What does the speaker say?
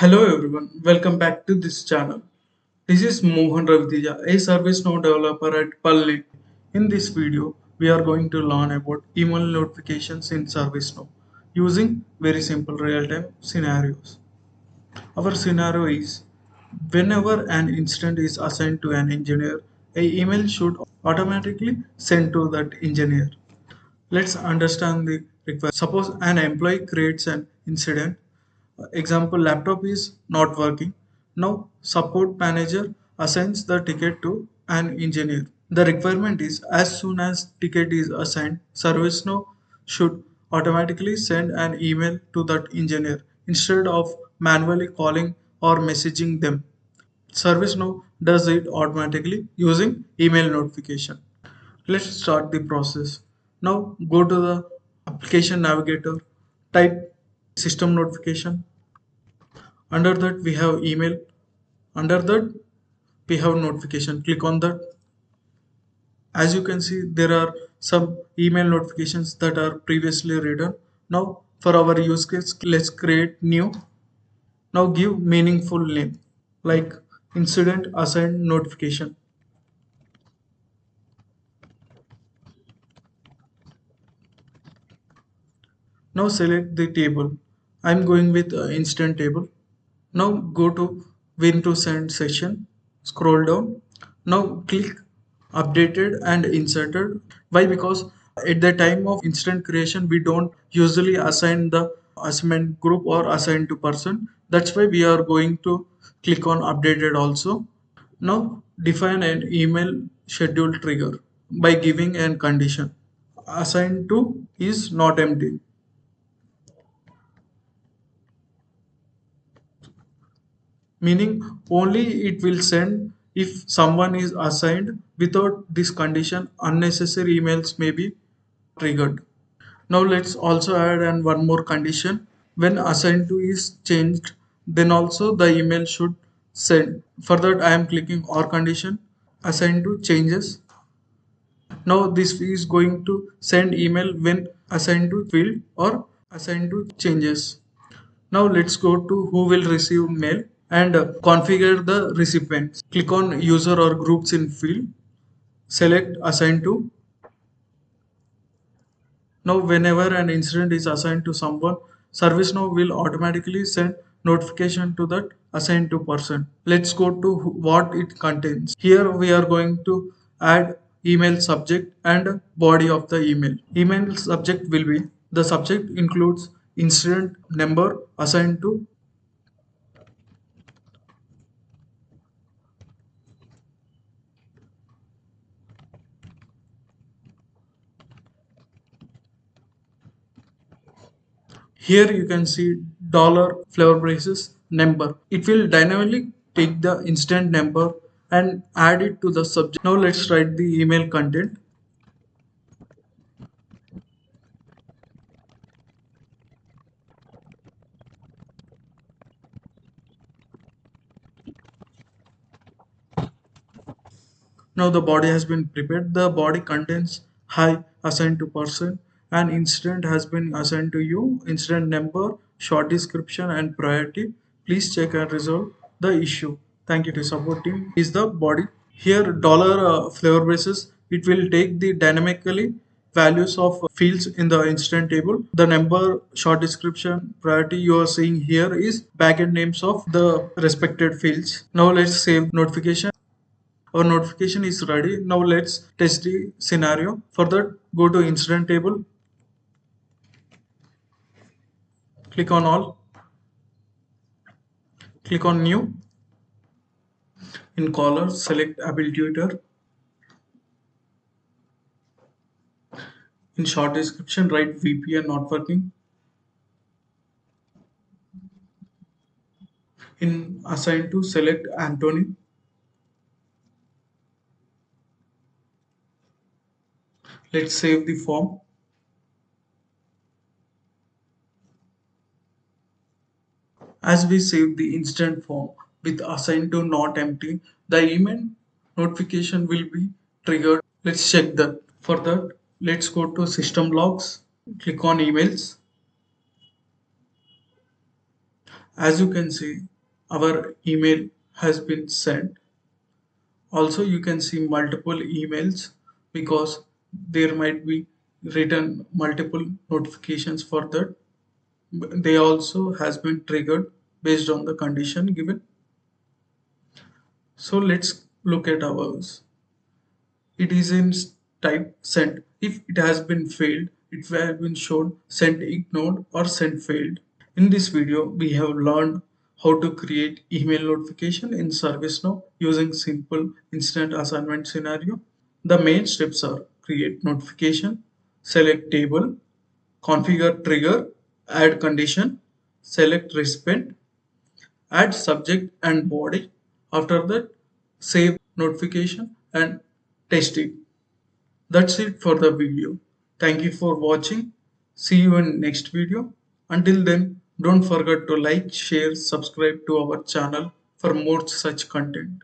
Hello everyone, welcome back to this channel. This is Mohan Ravitija, a ServiceNow developer at Palni. In this video, we are going to learn about email notifications in ServiceNow using very simple real-time scenarios. Our scenario is whenever an incident is assigned to an engineer, a email should automatically send to that engineer. Let's understand the requirement. Suppose an employee creates an incident. Example, laptop is not working. Now, support manager assigns the ticket to an engineer. The requirement is as soon as ticket is assigned, ServiceNow should automatically send an email to that engineer instead of manually calling or messaging them. ServiceNow does it automatically using email notification. Let's start the process. Now go to the application navigator, type system notification. Under that we have email. Under that we have notification. Click on that. As you can see, there are some email notifications that are previously written. Now for our use case, let's create new. Now give meaningful name like incident assigned notification. Now select the table. I'm going with instant table. Now go to when to send session. Scroll down. Now click updated and inserted. Why? Because at the time of instant creation, we don't usually assign the assignment group or assign to person. That's why we are going to click on updated also. Now define an email schedule trigger by giving an condition. Assigned to is not empty. Meaning only it will send if someone is assigned. Without this condition, unnecessary emails may be triggered. Now let's also add and one more condition. When assigned to is changed, then also the email should send. For that I am clicking or condition, assigned to changes. Now this is going to send email when assigned to field or assigned to changes. Now let's go to who will receive mail and configure the recipients. Click on user or groups in field. Select assign to. Now whenever an incident is assigned to someone, ServiceNow will automatically send notification to that assigned to person. Let's go to what it contains. Here we are going to add email subject and body of the email. Email subject will be the subject includes incident number assigned to. Here you can see dollar flavor braces number. It will dynamically take the instant number and add it to the subject. Now let's write the email content. Now the body has been prepared. The body contains hi assigned to person and incident has been assigned to you. Incident number, short description and priority. Please check and resolve the issue. Thank you to support team is the body. Here dollar flavor braces, it will take the dynamically values of fields in the incident table. The number, short description, priority you are seeing here is backend names of the respected fields. Now let's save notification. Our notification is ready. Now let's test the scenario. For that, go to incident table, click on all, click on new. In caller, select ability tutor. In short description, write VPN not working. In assign to, select Anthony. Let's save the form. As we save the instant form with assign to not empty, the email notification will be triggered. Let's check that. For that, let's go to system logs, click on emails. As you can see, our email has been sent. Also, you can see multiple emails because there might be written multiple notifications for that. They also has been triggered based on the condition given. So let's look at ours. It is in type sent. If it has been failed, it will have been shown sent ignored or sent failed. In this video, we have learned how to create email notification in ServiceNow using simple instant assignment scenario. The main steps are create notification, select table, configure trigger, add condition, select recipient, add subject and body. After that, save notification and test it. That's it for the video. Thank you for watching. See you in next video. Until then, don't forget to like, share, subscribe to our channel for more such content.